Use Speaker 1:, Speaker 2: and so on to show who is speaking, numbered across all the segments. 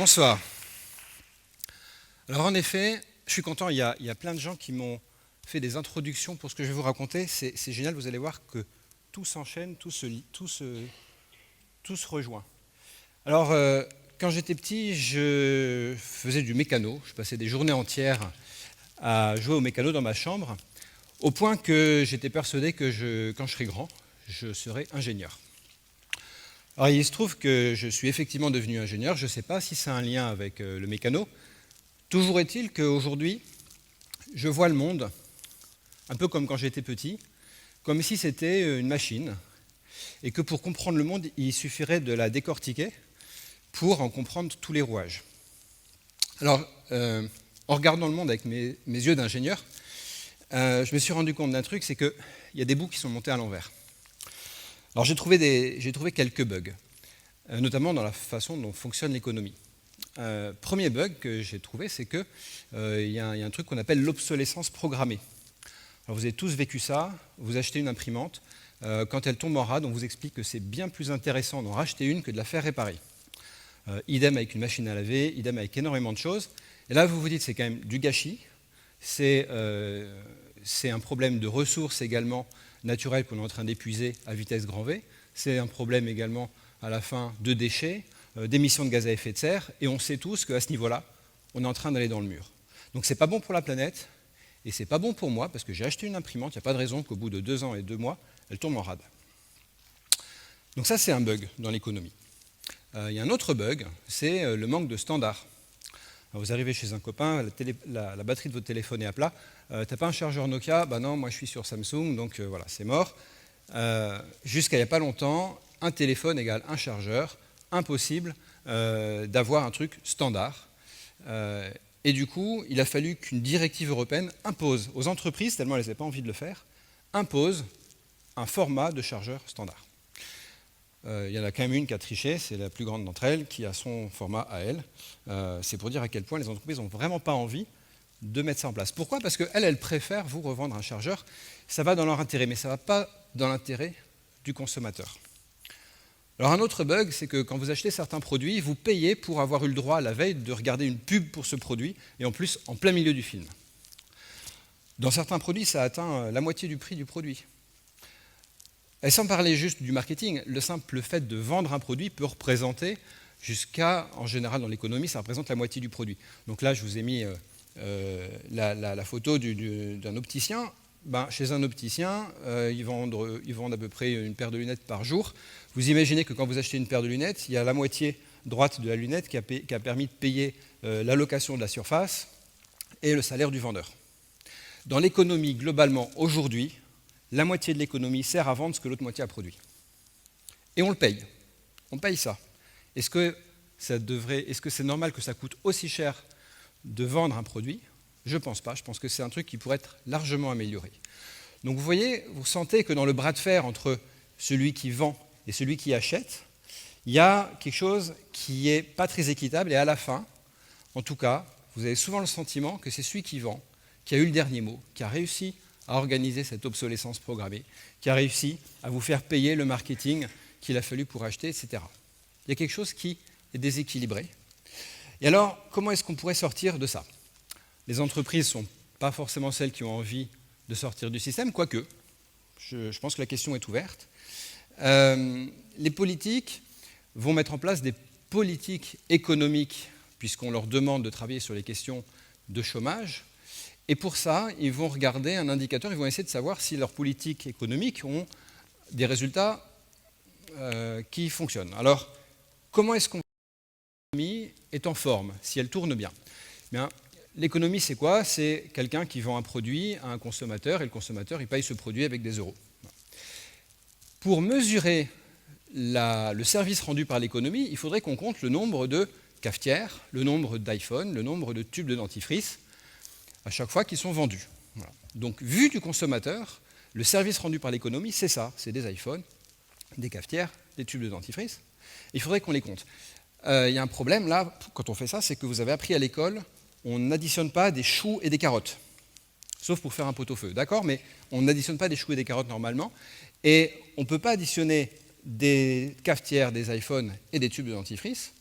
Speaker 1: Bonsoir. Alors en effet, je suis content, il y a plein de gens qui m'ont fait des introductions pour ce que je vais vous raconter. C'est génial, vous allez voir que tout s'enchaîne, tout se rejoint. Alors, quand j'étais petit, je faisais du mécano. Je passais des journées entières à jouer au mécano dans ma chambre, au point que j'étais persuadé que quand je serai grand, je serai ingénieur. Alors, il se trouve que je suis effectivement devenu ingénieur. Je ne sais pas si c'est un lien avec le mécano. Toujours est-il qu'aujourd'hui, je vois le monde, un peu comme quand j'étais petit, comme si c'était une machine, et que pour comprendre le monde, il suffirait de la décortiquer pour en comprendre tous les rouages. Alors, en regardant le monde avec mes yeux d'ingénieur, je me suis rendu compte d'un truc, c'est qu'il y a des bouts qui sont montés à l'envers. Alors j'ai trouvé quelques bugs, notamment dans la façon dont fonctionne l'économie. Premier bug que j'ai trouvé, c'est qu'il y a un truc qu'on appelle l'obsolescence programmée. Alors vous avez tous vécu ça, vous achetez une imprimante, quand elle tombe en rade, on vous explique que c'est bien plus intéressant d'en racheter une que de la faire réparer. Idem avec une machine à laver, idem avec énormément de choses. Et là, vous vous dites, c'est quand même du gâchis, c'est un problème de ressources également naturelles qu'on est en train d'épuiser à vitesse grand V, c'est un problème également à la fin de déchets, d'émissions de gaz à effet de serre, et on sait tous qu'à ce niveau-là, on est en train d'aller dans le mur. Donc c'est pas bon pour la planète, et c'est pas bon pour moi, parce que j'ai acheté une imprimante, il n'y a pas de raison qu'au bout de 2 ans et 2 mois, elle tombe en rade. Donc ça, c'est un bug dans l'économie. Il y a un autre bug, c'est le manque de standards. Alors vous arrivez chez un copain, la batterie de votre téléphone est à plat, t'as pas un chargeur Nokia? Bah non, moi je suis sur Samsung, donc voilà, c'est mort. Jusqu'à il n'y a pas longtemps, un téléphone égale un chargeur, impossible d'avoir un truc standard. Et du coup, il a fallu qu'une directive européenne impose aux entreprises, tellement elles n'avaient pas envie de le faire, impose un format de chargeur standard. Il y en a quand même une qui a triché, c'est la plus grande d'entre elles, qui a son format à elle. C'est pour dire à quel point les entreprises n'ont vraiment pas envie de mettre ça en place. Pourquoi? Parce qu'elles préfèrent vous revendre un chargeur. Ça va dans leur intérêt, mais ça ne va pas dans l'intérêt du consommateur. Alors un autre bug, c'est que quand vous achetez certains produits, vous payez pour avoir eu le droit la veille de regarder une pub pour ce produit, et en plus en plein milieu du film. Dans certains produits, ça atteint la moitié du prix du produit. Et sans parler juste du marketing, le simple fait de vendre un produit peut représenter en général dans l'économie, ça représente la moitié du produit. Donc là, je vous ai mis la photo d'un opticien. Chez un opticien, ils vendent à peu près une paire de lunettes par jour. Vous imaginez que quand vous achetez une paire de lunettes, il y a la moitié droite de la lunette qui a permis de payer l'allocation de la surface et le salaire du vendeur. Dans l'économie, globalement, aujourd'hui, la moitié de l'économie sert à vendre ce que l'autre moitié a produit. Et on le paye. On paye ça. Est-ce que c'est normal que ça coûte aussi cher de vendre un produit? Je ne pense pas. Je pense que c'est un truc qui pourrait être largement amélioré. Donc vous voyez, vous sentez que dans le bras de fer entre celui qui vend et celui qui achète, il y a quelque chose qui n'est pas très équitable. Et à la fin, en tout cas, vous avez souvent le sentiment que c'est celui qui vend qui a eu le dernier mot, qui a réussi à organiser cette obsolescence programmée, qui a réussi à vous faire payer le marketing qu'il a fallu pour acheter, etc. Il y a quelque chose qui est déséquilibré. Et alors, comment est-ce qu'on pourrait sortir de ça? Les entreprises ne sont pas forcément celles qui ont envie de sortir du système, quoique, je pense que la question est ouverte. Les politiques vont mettre en place des politiques économiques, puisqu'on leur demande de travailler sur les questions de chômage. Et pour ça, ils vont regarder un indicateur, ils vont essayer de savoir si leurs politiques économiques ont des résultats qui fonctionnent. Alors, comment est-ce qu'on l'économie est en forme, si elle tourne bien? Bien, l'économie, c'est quoi? C'est quelqu'un qui vend un produit à un consommateur, et le consommateur, il paye ce produit avec des euros. Pour mesurer le service rendu par l'économie, il faudrait qu'on compte le nombre de cafetières, le nombre d'iPhone, le nombre de tubes de dentifrice, à chaque fois qu'ils sont vendus. Voilà. Donc, vu du consommateur, le service rendu par l'économie, c'est ça, c'est des iPhones, des cafetières, des tubes de dentifrice. Il faudrait qu'on les compte. Il y a un problème là, quand on fait ça, c'est que vous avez appris à l'école, on n'additionne pas des choux et des carottes, sauf pour faire un pot-au-feu, d'accord? Mais on n'additionne pas des choux et des carottes normalement, et on ne peut pas additionner des cafetières, des iPhones et des tubes de dentifrice,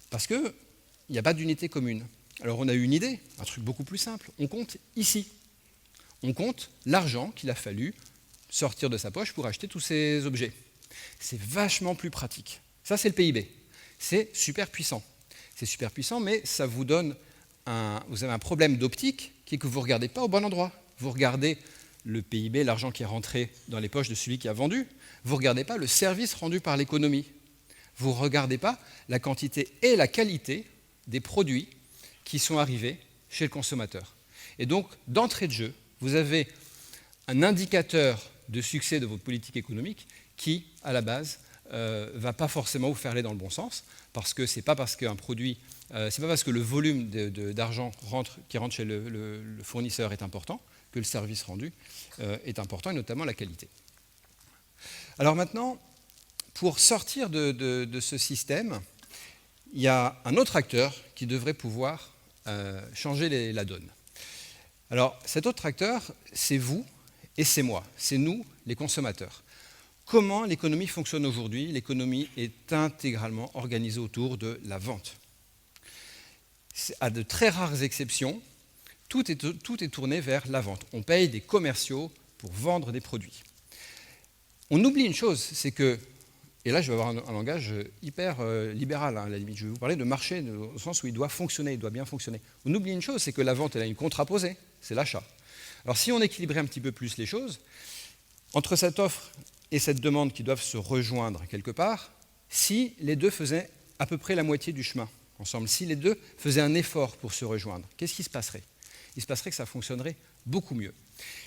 Speaker 1: parce que il n'y a pas d'unité commune. Alors on a eu une idée, un truc beaucoup plus simple. On compte ici. On compte l'argent qu'il a fallu sortir de sa poche pour acheter tous ces objets. C'est vachement plus pratique. Ça, c'est le PIB. C'est super puissant. C'est super puissant, mais ça vous donne vous avez un problème d'optique qui est que vous ne regardez pas au bon endroit. Vous regardez le PIB, l'argent qui est rentré dans les poches de celui qui a vendu. Vous ne regardez pas le service rendu par l'économie. Vous ne regardez pas la quantité et la qualité des produits qui sont arrivés chez le consommateur. Et donc, d'entrée de jeu, vous avez un indicateur de succès de votre politique économique qui, à la base, va pas forcément vous faire aller dans le bon sens, parce que c'est pas parce qu'un produit, c'est pas parce que le volume d'argent qui rentre chez le fournisseur est important que le service rendu est important, et notamment la qualité. Alors maintenant, pour sortir de ce système, il y a un autre acteur qui devrait pouvoir changer la donne. Alors cet autre acteur, c'est vous et c'est moi, c'est nous, les consommateurs. Comment l'économie fonctionne aujourd'hui? L'économie est intégralement organisée autour de la vente. À de très rares exceptions, tout est tourné vers la vente. On paye des commerciaux pour vendre des produits. On oublie une chose, c'est que, et là je vais avoir un langage hyper libéral, à la limite, je vais vous parler de marché au sens où il doit fonctionner, il doit bien fonctionner. On oublie une chose, c'est que la vente, elle a une contraposée, c'est l'achat. Alors si on équilibrait un petit peu plus les choses, entre cette offre et cette demande qui doivent se rejoindre quelque part, si les deux faisaient à peu près la moitié du chemin ensemble, si les deux faisaient un effort pour se rejoindre, qu'est-ce qui se passerait? Il se passerait que ça fonctionnerait beaucoup mieux.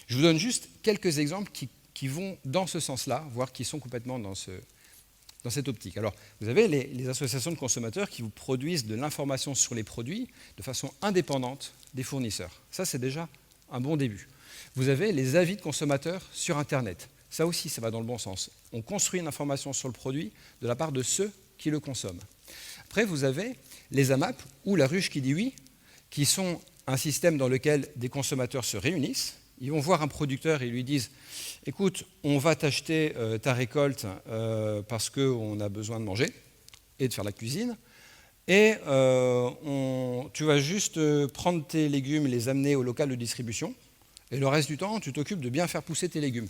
Speaker 1: Je vous donne juste quelques exemples qui vont dans ce sens-là, voire qui sont complètement dans cette optique. Alors, vous avez les associations de consommateurs qui vous produisent de l'information sur les produits de façon indépendante des fournisseurs. Ça, c'est déjà un bon début. Vous avez les avis de consommateurs sur Internet. Ça aussi, ça va dans le bon sens. On construit une information sur le produit de la part de ceux qui le consomment. Après, vous avez les AMAP, ou la ruche qui dit oui, qui sont un système dans lequel des consommateurs se réunissent. Ils vont voir un producteur et lui disent « Écoute, on va t'acheter ta récolte parce qu'on a besoin de manger et de faire la cuisine. Et tu vas juste prendre tes légumes et les amener au local de distribution. Et le reste du temps, tu t'occupes de bien faire pousser tes légumes.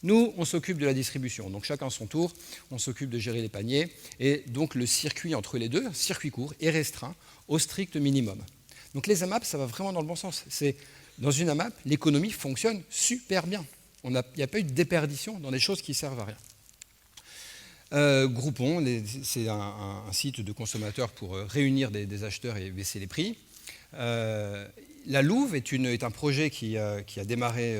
Speaker 1: Nous, on s'occupe de la distribution. Donc chacun son tour, on s'occupe de gérer les paniers. Et donc le circuit entre les deux, circuit court, est restreint au strict minimum. Donc les AMAP, ça va vraiment dans le bon sens. Dans une AMAP, l'économie fonctionne super bien. Il n'y a pas eu de déperdition dans des choses qui ne servent à rien. Groupon, c'est un site de consommateurs pour réunir des acheteurs et baisser les prix. La Louve est un projet qui a démarré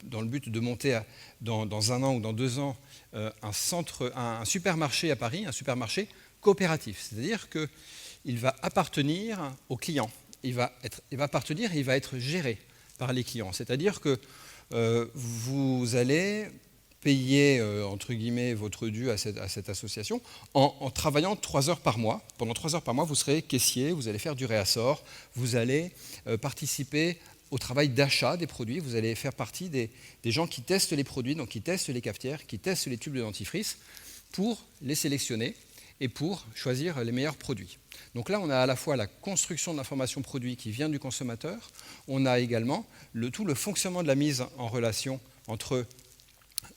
Speaker 1: dans le but de monter dans 1 an ou dans 2 ans un supermarché à Paris, un supermarché coopératif. C'est-à-dire qu'il va appartenir aux clients. Il va appartenir et il va être géré par les clients. C'est-à-dire que vous allez payer, entre guillemets, votre dû à cette association en travaillant 3 heures par mois. Pendant 3 heures par mois, vous serez caissier, vous allez faire du réassort, vous allez participer au travail d'achat des produits, vous allez faire partie des gens qui testent les produits, donc qui testent les cafetières, qui testent les tubes de dentifrice pour les sélectionner et pour choisir les meilleurs produits. Donc là, on a à la fois la construction de l'information produit qui vient du consommateur, on a également tout le fonctionnement de la mise en relation entre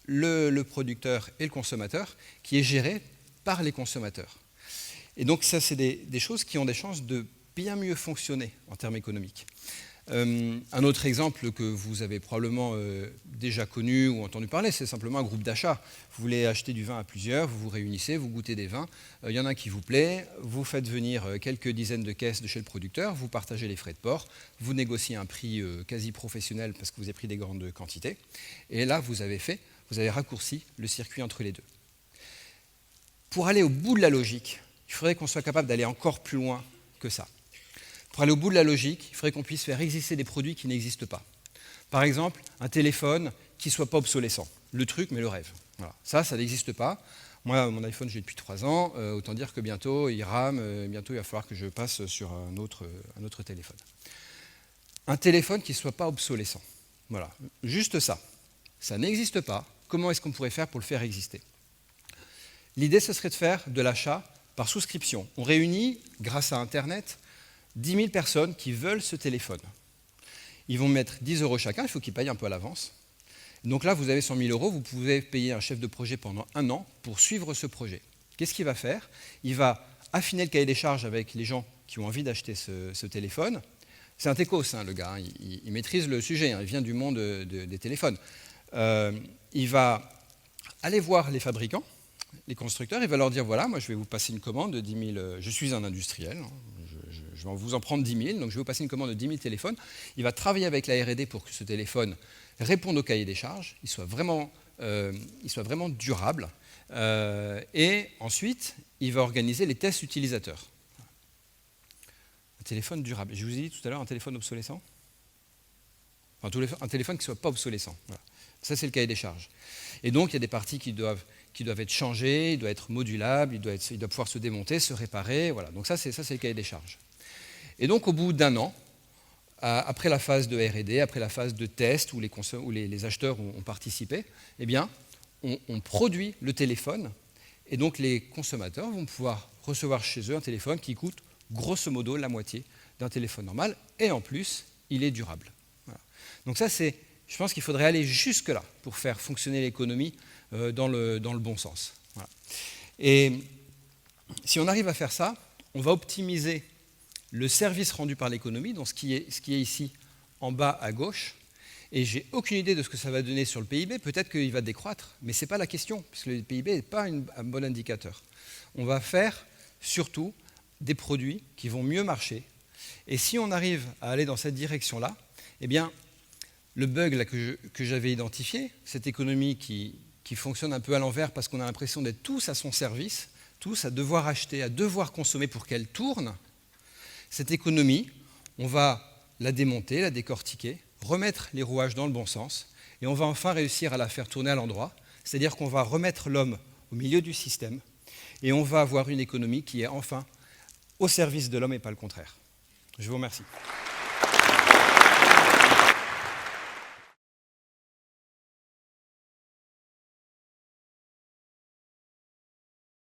Speaker 1: le producteur et le consommateur qui est géré par les consommateurs. Et donc ça, c'est des choses qui ont des chances de bien mieux fonctionner en termes économiques. Un autre exemple que vous avez probablement déjà connu ou entendu parler, c'est simplement un groupe d'achat. Vous voulez acheter du vin à plusieurs, vous vous réunissez, vous goûtez des vins, il y en a un qui vous plaît, vous faites venir quelques dizaines de caisses de chez le producteur, vous partagez les frais de port, vous négociez un prix quasi professionnel parce que vous avez pris des grandes quantités, et là vous avez raccourci le circuit entre les deux. Pour aller au bout de la logique, il faudrait qu'on soit capable d'aller encore plus loin que ça. Pour aller au bout de la logique, il faudrait qu'on puisse faire exister des produits qui n'existent pas. Par exemple, un téléphone qui ne soit pas obsolescent. Le truc, mais le rêve. Voilà. Ça n'existe pas. Moi, mon iPhone, je l'ai depuis 3 ans. Autant dire que bientôt, il rame. Bientôt, il va falloir que je passe sur un autre téléphone. Un téléphone qui ne soit pas obsolescent. Voilà. Juste ça. Ça n'existe pas. Comment est-ce qu'on pourrait faire pour le faire exister? L'idée, ce serait de faire de l'achat par souscription. On réunit, grâce à Internet, 10 000 personnes qui veulent ce téléphone. Ils vont mettre 10 € chacun, il faut qu'ils payent un peu à l'avance. Donc là, vous avez 100 000 €, vous pouvez payer un chef de projet pendant 1 an pour suivre ce projet. Qu'est-ce qu'il va faire? Il va affiner le cahier des charges avec les gens qui ont envie d'acheter ce téléphone. C'est un techos, le gars, il maîtrise le sujet, il vient du monde des téléphones. Il va aller voir les fabricants, les constructeurs, il va leur dire, voilà, moi je vais vous passer une commande de 10 000, je suis un industriel, je vais vous en prendre 10 000, donc je vais vous passer une commande de 10 000 téléphones. Il va travailler avec la R&D pour que ce téléphone réponde au cahier des charges, il soit vraiment durable, et ensuite, il va organiser les tests utilisateurs. Un téléphone durable. Je vous ai dit tout à l'heure un téléphone obsolescent. Enfin, un téléphone qui ne soit pas obsolescent. Voilà. Ça, c'est le cahier des charges. Et donc, il y a des parties qui doivent être changées, il doit être modulable, il doit pouvoir se démonter, se réparer. Voilà. Donc ça, c'est le cahier des charges. Et donc, au bout d'1 an, après la phase de R&D, après la phase de test où les acheteurs ont participé, eh bien, on produit le téléphone. Et donc, les consommateurs vont pouvoir recevoir chez eux un téléphone qui coûte grosso modo la moitié d'un téléphone normal. Et en plus, il est durable. Voilà. Donc ça, je pense qu'il faudrait aller jusque-là pour faire fonctionner l'économie dans le bon sens. Voilà. Et si on arrive à faire ça, on va optimiser le service rendu par l'économie, donc ce qui est ici en bas à gauche. Et j'ai aucune idée de ce que ça va donner sur le PIB. Peut-être qu'il va décroître, mais ce n'est pas la question, puisque le PIB n'est pas un bon indicateur. On va faire surtout des produits qui vont mieux marcher. Et si on arrive à aller dans cette direction-là, eh bien, le bug là, que j'avais identifié, cette économie qui fonctionne un peu à l'envers parce qu'on a l'impression d'être tous à son service, tous à devoir acheter, à devoir consommer pour qu'elle tourne, cette économie, on va la démonter, la décortiquer, remettre les rouages dans le bon sens, et on va enfin réussir à la faire tourner à l'endroit, c'est-à-dire qu'on va remettre l'homme au milieu du système, et on va avoir une économie qui est enfin au service de l'homme et pas le contraire. Je vous remercie.